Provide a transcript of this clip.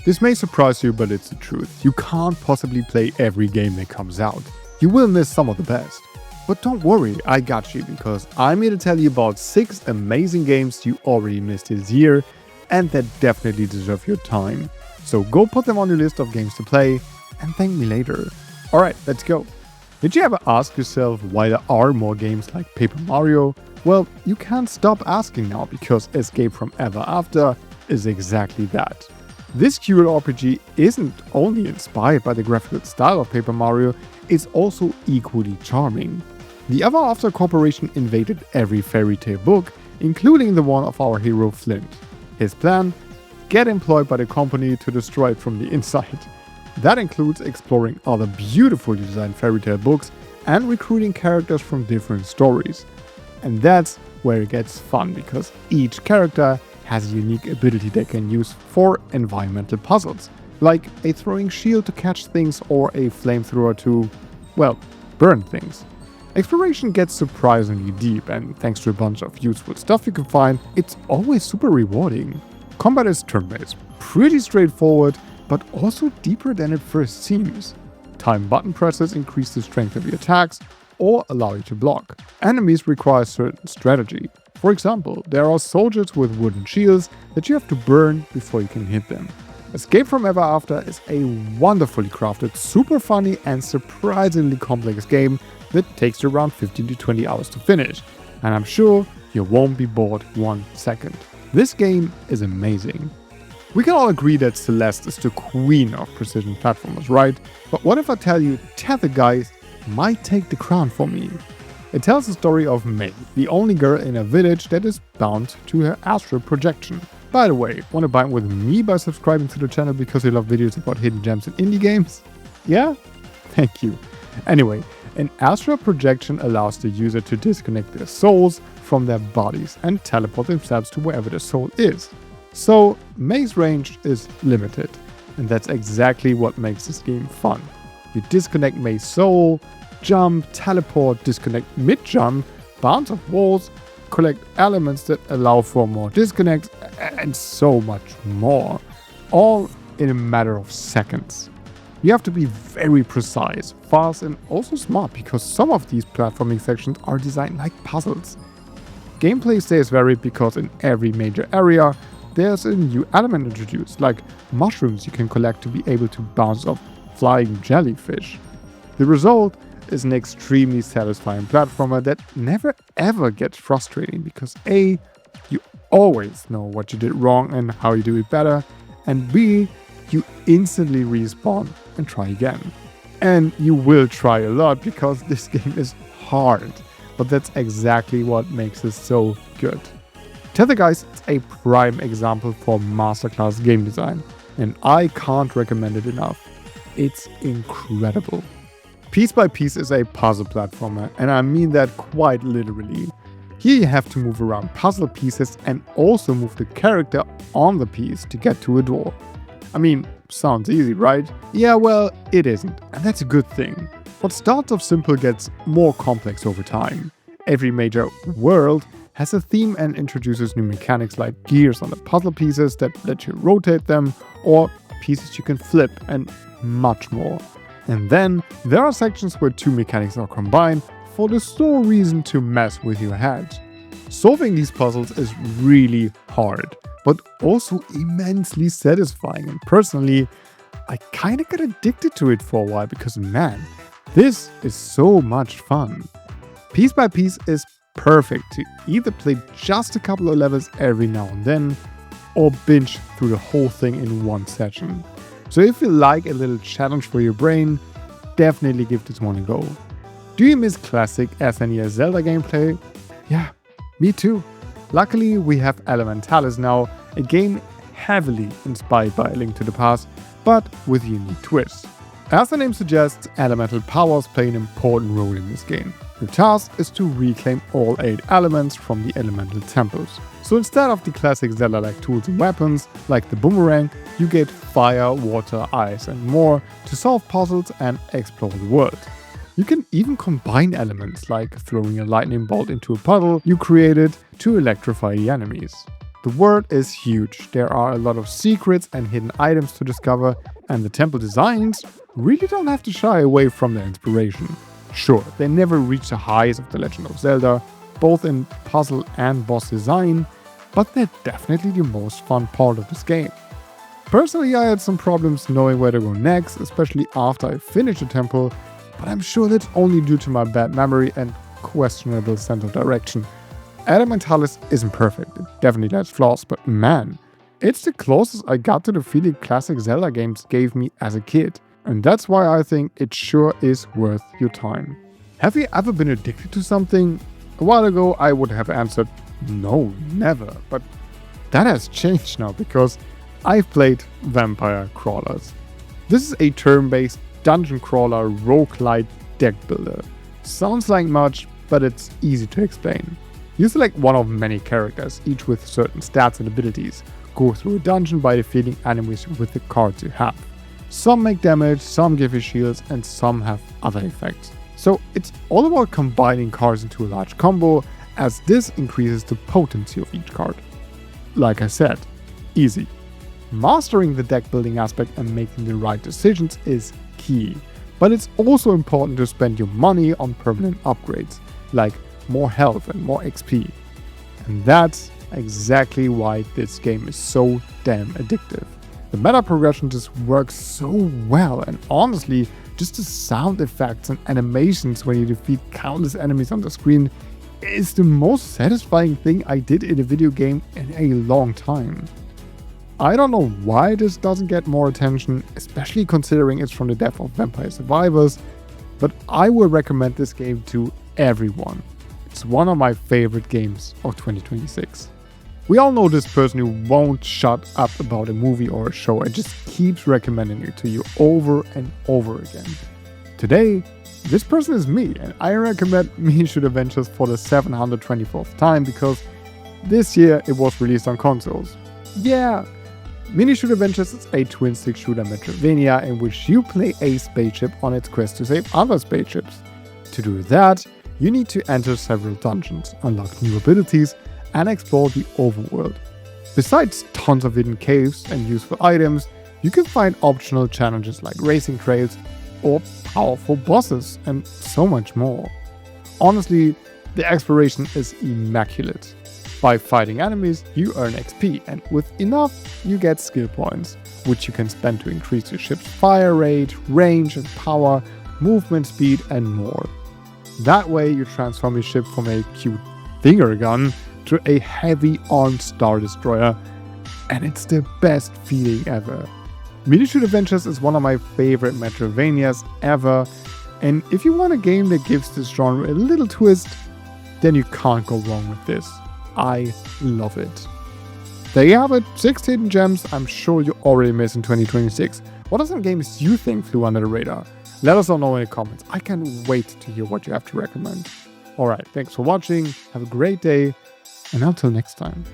This may surprise you, but it's the truth. You can't possibly play every game that comes out. You will miss some of the best. But don't worry, I got you, because I'm here to tell you about 6 amazing games you already missed this year and that definitely deserve your time. So go put them on your list of games to play and thank me later. Alright, let's go. Did you ever ask yourself why there are more games like Paper Mario? Well, you can't stop asking now, because Escape from Ever After is exactly that. This cute RPG isn't only inspired by the graphical style of Paper Mario, it's also equally charming. The Ever After Corporation invaded every fairy tale book, including the one of our hero Flint. His plan? Get employed by the company to destroy it from the inside. That includes exploring other beautifully designed fairy tale books and recruiting characters from different stories. And that's where it gets fun, because each character has a unique ability they can use for environmental puzzles, like a throwing shield to catch things or a flamethrower to, well, burn things. Exploration gets surprisingly deep, and thanks to a bunch of useful stuff you can find, it's always super rewarding. Combat is turn-based, pretty straightforward, but also deeper than it first seems. Time button presses increase the strength of your attacks or allow you to block. Enemies require certain strategy. For example, there are soldiers with wooden shields that you have to burn before you can hit them. Escape from Ever After is a wonderfully crafted, super funny and surprisingly complex game that takes you around 15 to 20 hours to finish, and I'm sure you won't be bored 1 second. This game is amazing. We can all agree that Celeste is the queen of precision platformers, right? But what if I tell you Tether, guys, might take the crown for me? It tells the story of May, the only girl in a village that is bound to her astral projection. By the way, want to bind with me by subscribing to the channel because you love videos about hidden gems in indie games? Yeah? Thank you. Anyway, an astral projection allows the user to disconnect their souls from their bodies and teleport themselves to wherever the soul is. So, May's range is limited, and that's exactly what makes this game fun. You disconnect May's soul, jump, teleport, disconnect mid-jump, bounce off walls, collect elements that allow for more disconnects, and so much more. All in a matter of seconds. You have to be very precise, fast, and also smart, because some of these platforming sections are designed like puzzles. Gameplay stays varied because in every major area there's a new element introduced, like mushrooms you can collect to be able to bounce off flying jellyfish. The result is an extremely satisfying platformer that never ever gets frustrating, because A, you always know what you did wrong and how you do it better, and B, you instantly respawn and try again. And you will try a lot, because this game is hard, but that's exactly what makes it so good. Tether, guys, is a prime example for masterclass game design, and I can't recommend it enough. It's incredible. Piece by Piece is a puzzle platformer, and I mean that quite literally. Here you have to move around puzzle pieces and also move the character on the piece to get to a door. I mean, sounds easy, right? Yeah, well, it isn't, and that's a good thing. What starts off simple gets more complex over time. Every major world has a theme and introduces new mechanics like gears on the puzzle pieces that let you rotate them, or pieces you can flip, and much more. And then there are sections where two mechanics are combined for the sole reason to mess with your head. Solving these puzzles is really hard, but also immensely satisfying, and personally, I kinda got addicted to it for a while, because man, this is so much fun. Piece by Piece is perfect to either play just a couple of levels every now and then, or binge through the whole thing in one session. So if you like a little challenge for your brain, definitely give this one a go. Do you miss classic SNES Zelda gameplay? Yeah, me too. Luckily, we have Elementalis now, a game heavily inspired by A Link to the Past, but with a unique twist. As the name suggests, elemental powers play an important role in this game. Your task is to reclaim all 8 elements from the elemental temples. So instead of the classic Zelda-like tools and weapons, like the boomerang, you get fire, water, ice and more to solve puzzles and explore the world. You can even combine elements, like throwing a lightning bolt into a puddle you created to electrify the enemies. The world is huge, there are a lot of secrets and hidden items to discover, and the temple designs really don't have to shy away from their inspiration. Sure, they never reach the highs of The Legend of Zelda, both in puzzle and boss design, but they're definitely the most fun part of this game. Personally, I had some problems knowing where to go next, especially after I finished the temple, but I'm sure that's only due to my bad memory and questionable sense of direction. Elementalis isn't perfect, it definitely has flaws, but man, it's the closest I got to the feeling classic Zelda games gave me as a kid. And that's why I think it sure is worth your time. Have you ever been addicted to something? A while ago I would have answered, no, never. But that has changed now because I've played Vampire Crawlers. This is a turn-based dungeon crawler roguelite deck builder. Sounds like much, but it's easy to explain. You select one of many characters, each with certain stats and abilities. Go through a dungeon by defeating enemies with the cards you have. Some make damage, some give you shields, and some have other effects. So it's all about combining cards into a large combo, as this increases the potency of each card. Like I said, easy. Mastering the deck building aspect and making the right decisions is key, but it's also important to spend your money on permanent upgrades, like more health and more XP. And that's exactly why this game is so damn addictive. The meta progression just works so well, and honestly, just the sound effects and animations when you defeat countless enemies on the screen is the most satisfying thing I did in a video game in a long time. I don't know why this doesn't get more attention, especially considering it's from the devs of Vampire Survivors, but I would recommend this game to everyone. It's one of my favorite games of 2026. We all know this person who won't shut up about a movie or a show and just keeps recommending it to you over and over again. Today, this person is me, and I recommend Mini Shoot Adventures for the 724th time because this year it was released on consoles. Yeah, Mini Shoot Adventures is a twin-stick shooter Metroidvania in which you play a spaceship on its quest to save other spaceships. To do that, you need to enter several dungeons, unlock new abilities, and explore the overworld. Besides tons of hidden caves and useful items, you can find optional challenges like racing trails or powerful bosses and so much more. Honestly, the exploration is immaculate. By fighting enemies, you earn XP, and with enough, you get skill points, which you can spend to increase your ship's fire rate, range and power, movement speed and more. That way you transform your ship from a cute finger gun to a heavy armed Star Destroyer, and it's the best feeling ever. Mini Shoot Adventures is one of my favorite Metroidvanias ever, and if you want a game that gives this genre a little twist, then you can't go wrong with this. I love it. There you have it, 6 hidden gems I'm sure you already missed in 2026. What are some games you think flew under the radar? Let us all know in the comments. I can't wait to hear what you have to recommend. Alright, thanks for watching, have a great day, and until next time.